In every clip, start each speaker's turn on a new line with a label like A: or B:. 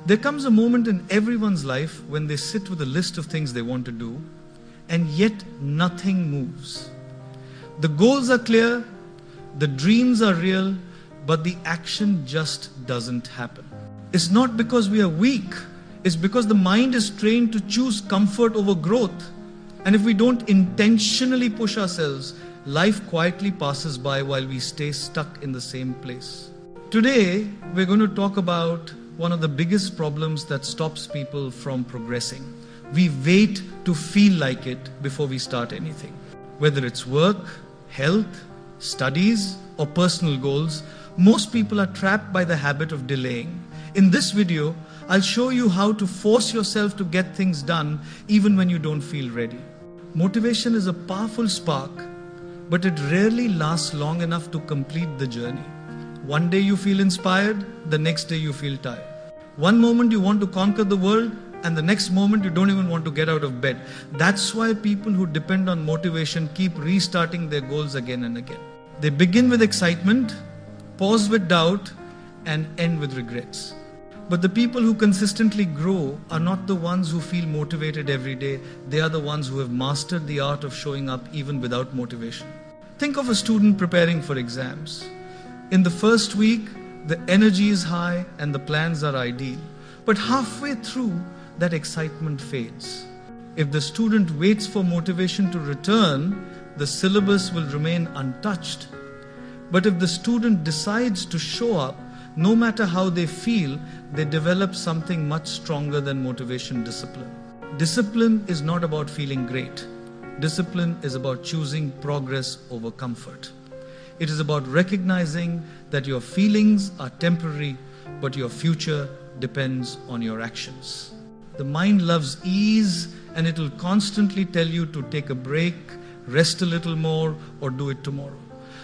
A: There comes a moment in everyone's life when they sit with a list of things they want to do, and yet nothing moves. The goals are clear, the dreams are real, but the action just doesn't happen. It's not because we are weak, it's because the mind is trained to choose comfort over growth. And if we don't intentionally push ourselves, life quietly passes by while we stay stuck in the same place. Today, we're going to talk about one of the biggest problems that stops people from progressing. We wait to feel like it before we start anything. Whether it's work, health, studies, or personal goals, most people are trapped by the habit of delaying. In this video, I'll show you how to force yourself to get things done even when you don't feel ready. Motivation is a powerful spark, but it rarely lasts long enough to complete the journey. One day you feel inspired, the next day you feel tired. One moment you want to conquer the world, and the next moment you don't even want to get out of bed. That's why people who depend on motivation keep restarting their goals again and again. They begin with excitement, pause with doubt, and end with regrets. But the people who consistently grow are not the ones who feel motivated every day. They are the ones who have mastered the art of showing up even without motivation. Think of a student preparing for exams. In the first week, the energy is high and the plans are ideal. But halfway through, that excitement fades. If the student waits for motivation to return, the syllabus will remain untouched. But if the student decides to show up, no matter how they feel, they develop something much stronger than motivation: discipline. Discipline is not about feeling great. Discipline is about choosing progress over comfort. It is about recognizing that your feelings are temporary, but your future depends on your actions. The mind loves ease, and it will constantly tell you to take a break, rest a little more, or do it tomorrow.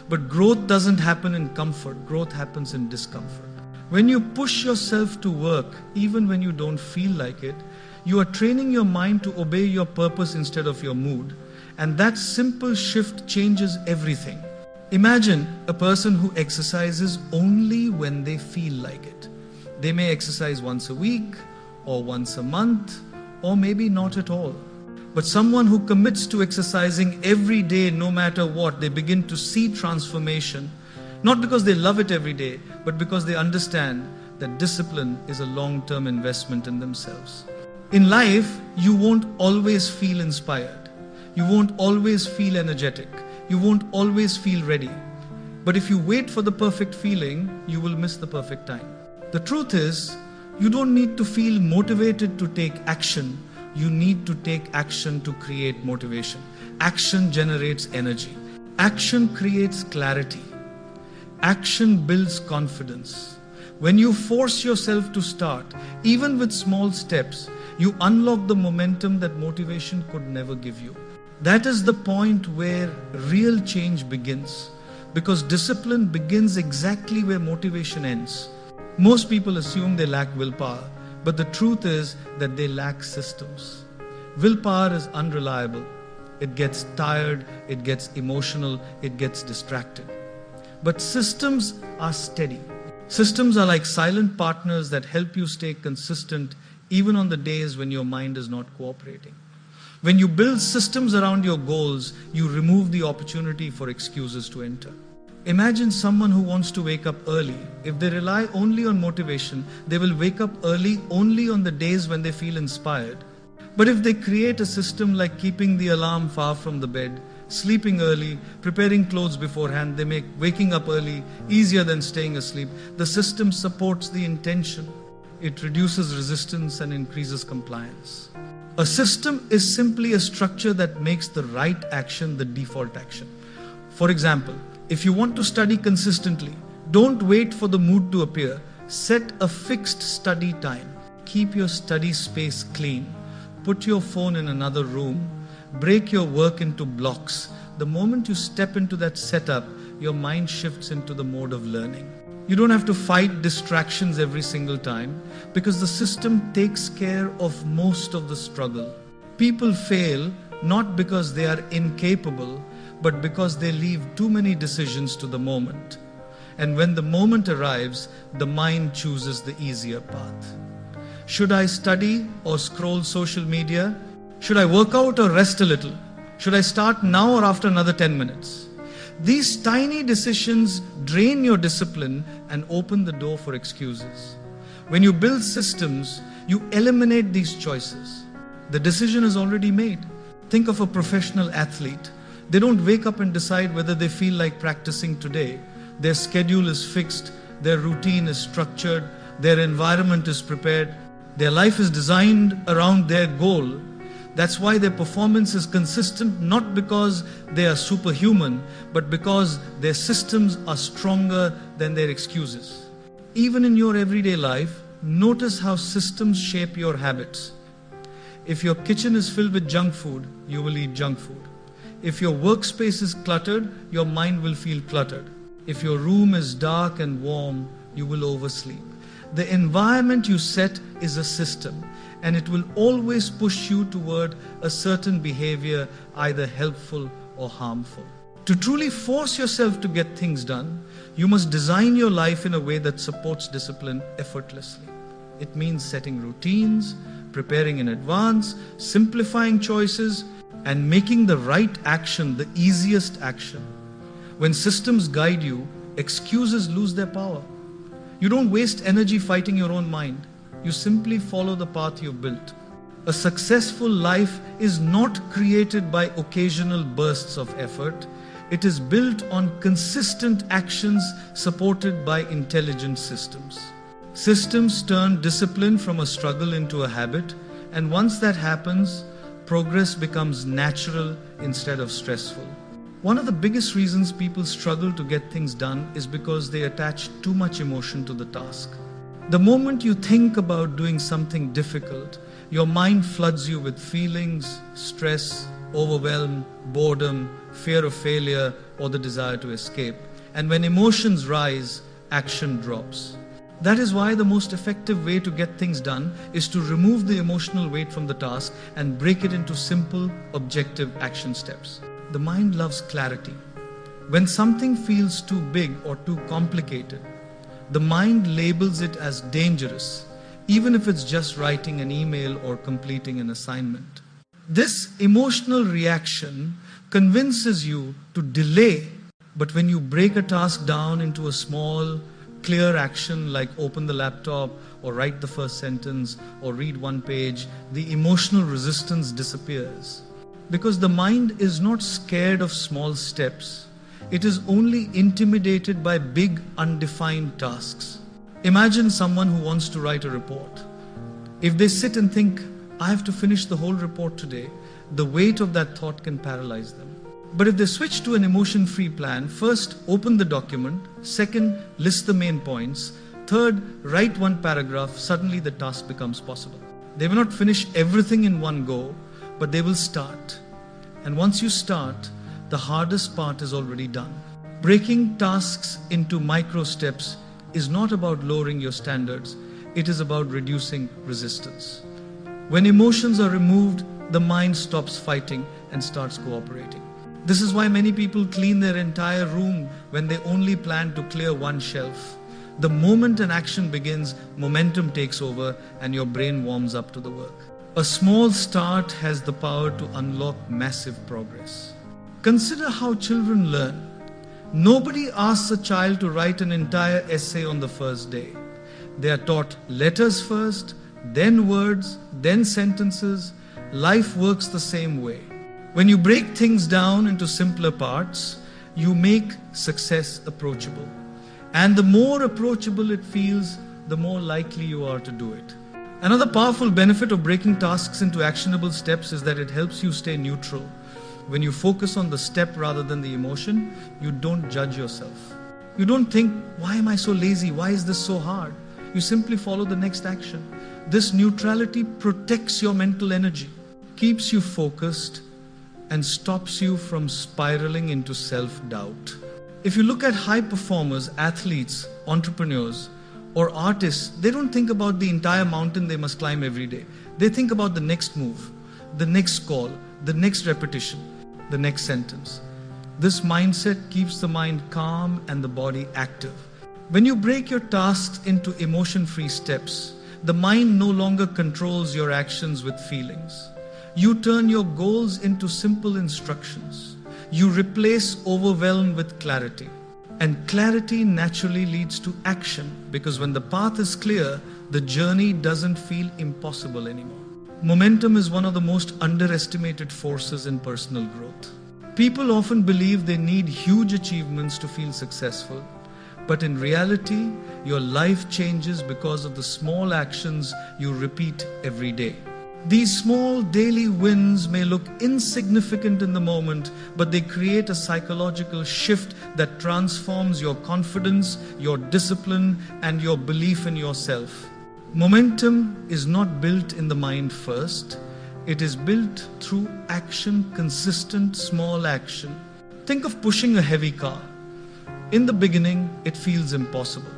A: But growth doesn't happen in comfort. Growth happens in discomfort. When you push yourself to work, even when you don't feel like it, you are training your mind to obey your purpose instead of your mood. And that simple shift changes everything. Imagine a person who exercises only when they feel like it. They may exercise once a week, or once a month, or maybe not at all. But someone who commits to exercising every day, no matter what, they begin to see transformation, not because they love it every day, but because they understand that discipline is a long-term investment in themselves. In life, you won't always feel inspired. You won't always feel energetic. You won't always feel ready. But if you wait for the perfect feeling, you will miss the perfect time. The truth is, you don't need to feel motivated to take action. You need to take action to create motivation. Action generates energy. Action creates clarity. Action builds confidence. When you force yourself to start, even with small steps, you unlock the momentum that motivation could never give you. That is the point where real change begins, because discipline begins exactly where motivation ends. Most people assume they lack willpower, but the truth is that they lack systems. Willpower is unreliable. It gets tired, it gets emotional, it gets distracted. But systems are steady. Systems are like silent partners that help you stay consistent even on the days when your mind is not cooperating. When you build systems around your goals, you remove the opportunity for excuses to enter. Imagine someone who wants to wake up early. If they rely only on motivation, they will wake up early only on the days when they feel inspired. But if they create a system like keeping the alarm far from the bed, sleeping early, preparing clothes beforehand, they make waking up early easier than staying asleep. The system supports the intention. It reduces resistance and increases compliance. A system is simply a structure that makes the right action the default action. For example, if you want to study consistently, don't wait for the mood to appear. Set a fixed study time. Keep your study space clean. Put your phone in another room. Break your work into blocks. The moment you step into that setup, your mind shifts into the mode of learning. You don't have to fight distractions every single time because the system takes care of most of the struggle. People fail not because they are incapable, but because they leave too many decisions to the moment. And when the moment arrives, the mind chooses the easier path. Should I study or scroll social media? Should I work out or rest a little? Should I start now or after another 10 minutes? These tiny decisions drain your discipline and open the door for excuses. When you build systems, you eliminate these choices. The decision is already made. Think of a professional athlete. They don't wake up and decide whether they feel like practicing today. Their schedule is fixed, their routine is structured, their environment is prepared. Their life is designed around their goal. That's why their performance is consistent, not because they are superhuman, but because their systems are stronger than their excuses. Even in your everyday life, notice how systems shape your habits. If your kitchen is filled with junk food, you will eat junk food. If your workspace is cluttered, your mind will feel cluttered. If your room is dark and warm, you will oversleep. The environment you set is a system, and it will always push you toward a certain behavior, either helpful or harmful. To truly force yourself to get things done, you must design your life in a way that supports discipline effortlessly. It means setting routines, preparing in advance, simplifying choices, and making the right action the easiest action. When systems guide you, excuses lose their power. You don't waste energy fighting your own mind. You simply follow the path you've built. A successful life is not created by occasional bursts of effort. It is built on consistent actions supported by intelligent systems. Systems turn discipline from a struggle into a habit, and once that happens, progress becomes natural instead of stressful. One of the biggest reasons people struggle to get things done is because they attach too much emotion to the task. The moment you think about doing something difficult, your mind floods you with feelings, stress, overwhelm, boredom, fear of failure, or the desire to escape. And when emotions rise, action drops. That is why the most effective way to get things done is to remove the emotional weight from the task and break it into simple, objective action steps. The mind loves clarity. When something feels too big or too complicated, the mind labels it as dangerous, even if it's just writing an email or completing an assignment. This emotional reaction convinces you to delay, but when you break a task down into a small, clear action like open the laptop or write the first sentence or read one page, the emotional resistance disappears. Because the mind is not scared of small steps. It is only intimidated by big, undefined tasks. Imagine someone who wants to write a report. If they sit and think, I have to finish the whole report today, the weight of that thought can paralyze them. But if they switch to an emotion-free plan, first, open the document. Second, list the main points. Third, write one paragraph. Suddenly the task becomes possible. They will not finish everything in one go, but they will start. And once you start, the hardest part is already done. Breaking tasks into micro steps is not about lowering your standards. It is about reducing resistance. When emotions are removed, the mind stops fighting and starts cooperating. This is why many people clean their entire room when they only plan to clear one shelf. The moment an action begins, momentum takes over and your brain warms up to the work. A small start has the power to unlock massive progress. Consider how children learn. Nobody asks a child to write an entire essay on the first day. They are taught letters first, then words, then sentences. Life works the same way. When you break things down into simpler parts, you make success approachable. And the more approachable it feels, the more likely you are to do it. Another powerful benefit of breaking tasks into actionable steps is that it helps you stay neutral. When you focus on the step rather than the emotion, you don't judge yourself. You don't think, why am I so lazy? Why is this so hard? You simply follow the next action. This neutrality protects your mental energy, keeps you focused, and stops you from spiraling into self-doubt. If you look at high performers, athletes, entrepreneurs, or artists, they don't think about the entire mountain they must climb every day. They think about the next move, the next call, the next repetition, the next sentence. This mindset keeps the mind calm and the body active. When you break your tasks into emotion-free steps, The mind no longer controls your actions with feelings. You turn your goals into simple instructions. You replace overwhelm with clarity. And clarity naturally leads to action, because when the path is clear, the journey doesn't feel impossible anymore. Momentum is one of the most underestimated forces in personal growth. People often believe they need huge achievements to feel successful, but in reality, your life changes because of the small actions you repeat every day. These small daily wins may look insignificant in the moment, but they create a psychological shift that transforms your confidence, your discipline, and your belief in yourself. Momentum is not built in the mind first. It is built through action, consistent small action. Think of pushing a heavy car. In the beginning, it feels impossible.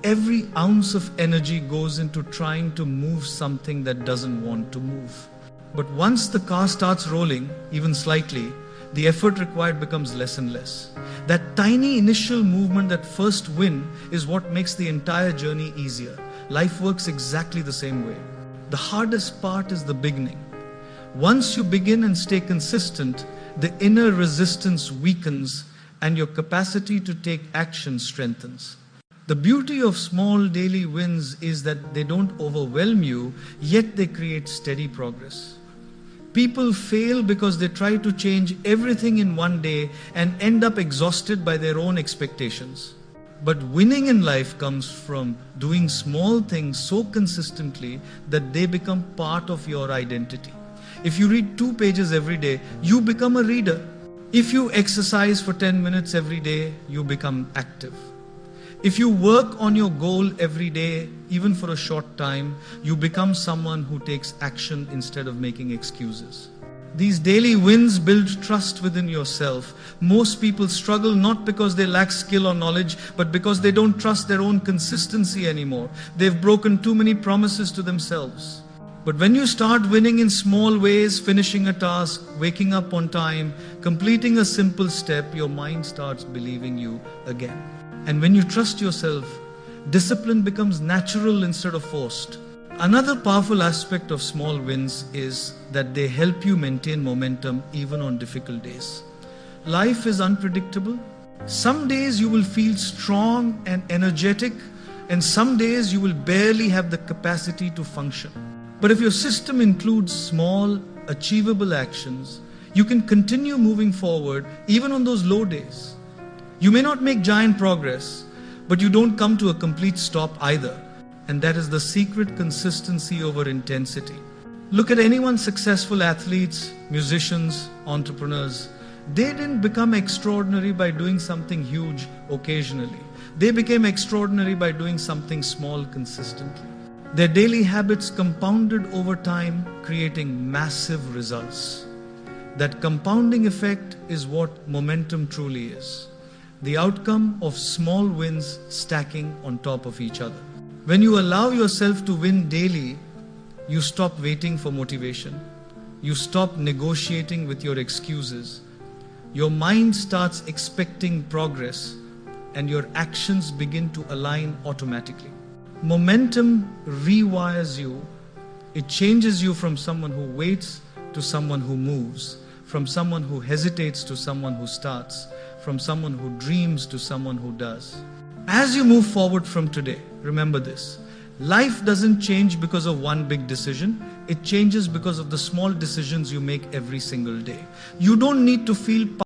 A: Every ounce of energy goes into trying to move something that doesn't want to move. But once the car starts rolling, even slightly, the effort required becomes less and less. That tiny initial movement, that first win, is what makes the entire journey easier. Life works exactly the same way. The hardest part is the beginning. Once you begin and stay consistent, the inner resistance weakens and your capacity to take action strengthens. The beauty of small daily wins is that they don't overwhelm you, yet they create steady progress. People fail because they try to change everything in one day and end up exhausted by their own expectations. But winning in life comes from doing small things so consistently that they become part of your identity. If you read 2 pages every day, you become a reader. If you exercise for 10 minutes every day, you become active. If you work on your goal every day, even for a short time, you become someone who takes action instead of making excuses. These daily wins build trust within yourself. Most people struggle not because they lack skill or knowledge, but because they don't trust their own consistency anymore. They've broken too many promises to themselves. But when you start winning in small ways, finishing a task, waking up on time, completing a simple step, your mind starts believing you again. And when you trust yourself, discipline becomes natural instead of forced. Another powerful aspect of small wins is that they help you maintain momentum even on difficult days. Life is unpredictable. Some days you will feel strong and energetic, and some days you will barely have the capacity to function. But if your system includes small, achievable actions, you can continue moving forward even on those low days. You may not make giant progress, but you don't come to a complete stop either. And that is the secret: consistency over intensity. Look at anyone successful athletes, musicians, entrepreneurs. They didn't become extraordinary by doing something huge occasionally. They became extraordinary by doing something small consistently. Their daily habits compounded over time, creating massive results. That compounding effect is what momentum truly is. The outcome of small wins stacking on top of each other. When you allow yourself to win daily, you stop waiting for motivation. You stop negotiating with your excuses. Your mind starts expecting progress, and your actions begin to align automatically. Momentum rewires you. It changes you from someone who waits to someone who moves, from someone who hesitates to someone who starts, from someone who dreams to someone who does. As you move forward from today, remember this: life doesn't change because of one big decision. It changes because of the small decisions you make every single day. You don't need to feel